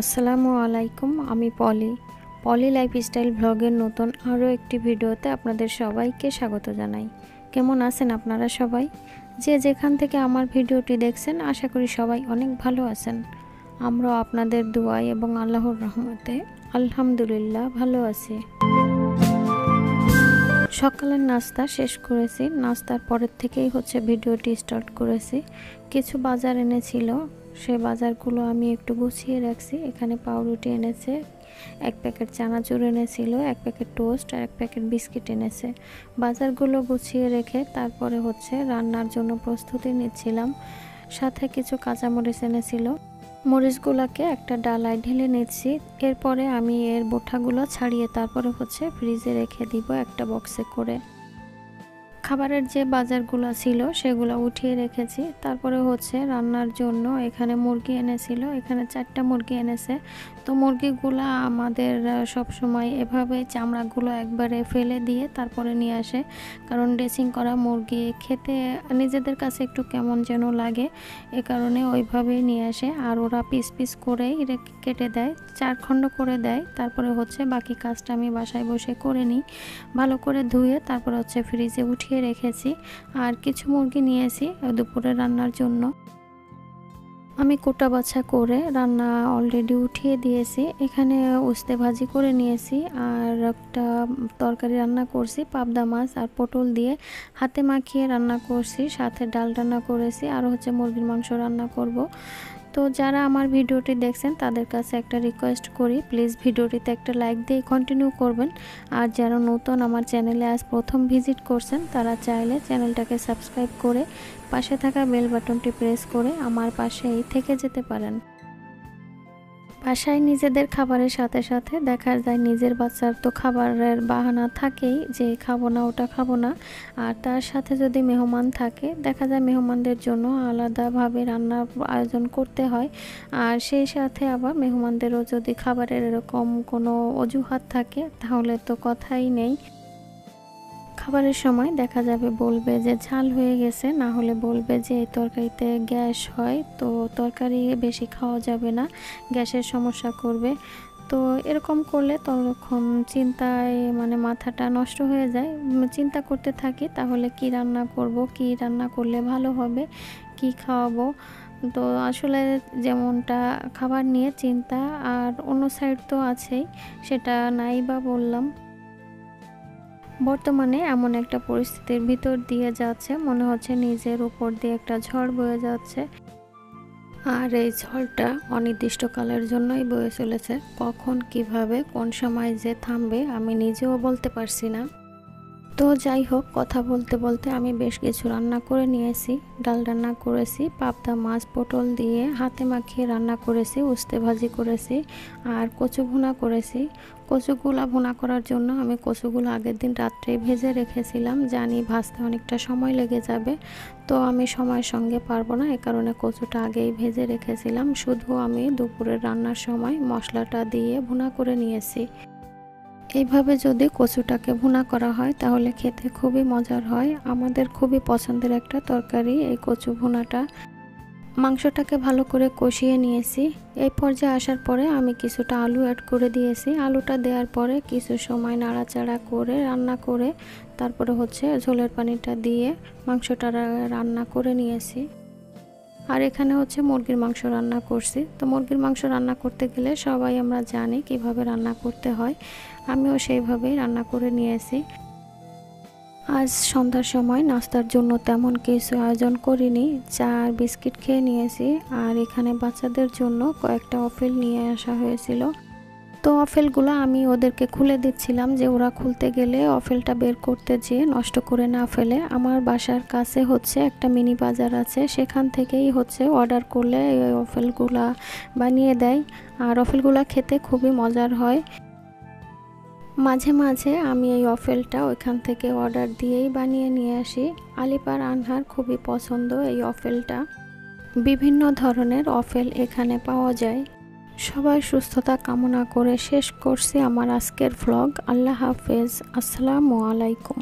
আসসালামু আলাইকুম। আমি পলি লাইফস্টাইল ব্লগের নতুন আরও একটি ভিডিওতে আপনাদের সবাইকে স্বাগত জানাই। কেমন আছেন আপনারা সবাই? যে যেখান থেকে আমার ভিডিওটি দেখছেন আশা করি সবাই অনেক ভালো আছেন। আমরাও আপনাদের দোয়ায় এবং আল্লাহর রহমতে আলহামদুলিল্লাহ ভালো আছি। সকালের নাস্তা শেষ করেছি, নাস্তার পরের থেকেই ভিডিওটি স্টার্ট করেছি। কিছু বাজার এনেছিল, সে বাজারগুলো আমি একটু গুছিয়ে রাখছি। এখানে পাউরুটি এনেছে, এক প্যাকেট চানাচুর এনেছিল, এক প্যাকেট টোস্ট আর এক প্যাকেট বিস্কিট এনেছে। বাজারগুলো গুছিয়ে রেখে তারপরে রান্নার জন্য প্রস্তুতি নিচ্ছিলাম। সাথে কিছু কাঁচামরিচ এনেছিল, মরিচগুলোকে একটা ডালায় ঢেলে নিচ্ছি। এরপরে আমি এর বোঁটাগুলো ছাড়িয়ে তারপরে ফ্রিজে রেখে দিব একটা বক্সে করে। খাবারের যে বাজারগুলো ছিল সেগুলো উঠিয়ে রেখেছি। তারপরে রান্নার জন্য এখানে মুরগি এনেছিল, এখানে 4টা মুরগি এনেছে। তো মুরগিগুলো আমাদের সব সময় এভাবে চামড়াগুলো একবারে ফেলে দিয়ে তারপরে নিয়ে আসে, কারণ ড্রেসিং করা মুরগি খেতে নিজেদের কাছে একটু কেমন যেন লাগে, এ কারণে ওইভাবেই নিয়ে আসে। আর ওরা পিস পিস করেই কেটে দেয়, 4 খণ্ড করে দেয়। তারপরে বাকি কাজটা আমি বাসায় বসে করে নিই। ভালো করে ধুয়ে তারপরে ফ্রিজে উঠিয়ে রেখেছি। আর কিছু মুরগি নিয়েছি দুপুরে রান্নার জন্য। আমি কোটা বাছা করে রান্না অলরেডি উঠিয়ে দিয়েছি। এখানে উস্তে ভাজি করে নিয়েছি আর একটা তরকারি রান্না করছি, পাবদা মাছ আর পটল দিয়ে হাতে মাখিয়ে রান্না করছি। সাথে ডাল রান্না করেছি, আর মুরগির মাংস রান্না করব। তো যারা আমার ভিডিওটি দেখছেন তাদের কাছে একটা রিকোয়েস্ট করি, প্লিজ ভিডিওটিতে একটা লাইক দিয়ে কন্টিনিউ করবেন। আর যারা নতুন আমার চ্যানেলে আজ প্রথম ভিজিট করছেন তারা চাইলে চ্যানেলটাকে সাবস্ক্রাইব করে পাশে থাকা বেল বাটনটি প্রেস করে আমার পাশেই থেকে যেতে পারেন। বাসায় নিজেদের খাবারের সাথে সাথে দেখা যায় নিজের বাচ্চার তো খাবারের বাহানা থাকেই, যে খাবো না ওটা খাবো না। আর তার সাথে যদি মেহমান থাকে দেখা যায় মেহমানদের জন্য আলাদাভাবে রান্নার আয়োজন করতে হয়। আর সেই সাথে আবার মেহমানদেরও যদি খাবারের এরকম কোনো অজুহাত থাকে তাহলে তো কথাই নেই। খাবারের সময় দেখা যাবে বলবে যে ঝাল হয়ে গেছে, না হলে বলবে যে এই তরকারিতে গ্যাস হয়, তো তরকারি বেশি খাওয়া যাবে না, গ্যাসের সমস্যা করবে। তো এরকম করলে তখন চিন্তায় মাথাটা নষ্ট হয়ে যায়। চিন্তা করতে থাকি তাহলে কি রান্না করব, কি রান্না করলে ভালো হবে, কি খাওয়াবো। তো আসলে যেমনটা খাবার নিয়ে চিন্তা, আর অন্য সাইড তো আছেই, সেটা নাই বা বললাম। বর্তমানে এমন একটা পরিস্থিতির ভিতর দিয়ে যাচ্ছে, মনে হচ্ছে নিজের উপর দিয়ে একটা ঝড় বয়ে যাচ্ছে। আর এই ঝড়টা অনির্দিষ্টকালের জন্যই বয়ে চলেছে, কখন কিভাবে কোন সময় যে থামবে আমি নিজেও বলতে পারছি না। তো যাই হোক, কথা বলতে বলতে আমি বেশ কিছু রান্না করে নিয়েছি। ডাল রান্না করেছি, পাবদা মাছ পটল দিয়ে হাতে মাখিয়ে রান্না করেছি, উস্তে ভাজি করেছি আর কচু ভুনা করেছি। কচুগুলা ভুনা করার জন্য আমি কচুগুলো আগের দিন রাত্রেই ভেজে রেখেছিলাম, জানি ভাজতে অনেকটা সময় লেগে যাবে, তো আমি সময়ের সঙ্গে পারবো না, এ কারণে কচুটা আগেই ভেজে রেখেছিলাম। শুধু আমি দুপুরের রান্নার সময় মশলাটা দিয়ে ভুনা করে নিয়েছি। এইভাবে যদি কচুটাকে ভুনা করা হয় তাহলে খেতে খুবই মজার হয়। আমাদের খুবই পছন্দের একটা তরকারি এই কচু ভুনাটা। মাংসটাকে ভালো করে কষিয়ে নিয়েছি। এই পর্যায়ে আসার পরে আমি কিছুটা আলু অ্যাড করে দিয়েছি। আলুটা দেওয়ার পরে কিছু সময় নাড়াচাড়া করে রান্না করে তারপরে ঝোলের পানিটা দিয়ে মাংসটা রান্না করে নিয়েছি। আর এখানে মুরগির মাংস রান্না করছি। তো মুরগির মাংস রান্না করতে গেলে সবাই আমরা জানি কিভাবে রান্না করতে হয়, আমিও সেইভাবেই রান্না করে নিয়েছি। আজ সন্ধ্যার সময় নাস্তার জন্য তেমন কিছু আয়োজন করিনি, চা আর বিস্কিট খেয়ে নিয়েছি। আর এখানে বাচ্চাদের জন্য কয়েকটা আপেল নিয়ে আসা হয়েছিল, তো আপেলগুলো আমি ওদেরকে খুলে দিচ্ছিলাম, যে ওরা খুলতে গেলে আপেলটা বের করতে যেয়ে নষ্ট করে না ফেলে। আমার বাসার কাছে একটা মিনি বাজার আছে, সেখান থেকেই অর্ডার করলে ওই আপেলগুলা বানিয়ে দেয়। আর আপেলগুলা খেতে খুবই মজার হয়। মাঝে মাঝে আমি এই আপেলটা ওইখান থেকে অর্ডার দিয়েই বানিয়ে নিয়ে আসি। আলিপার আনহার খুবই পছন্দ এই আপেলটা। বিভিন্ন ধরনের আপেল এখানে পাওয়া যায়। সবাই সুস্থতা কামনা করে শেষ করছি আমার আজকের ভ্লগ। আল্লাহ হাফেজ, আসসালামু আলাইকুম।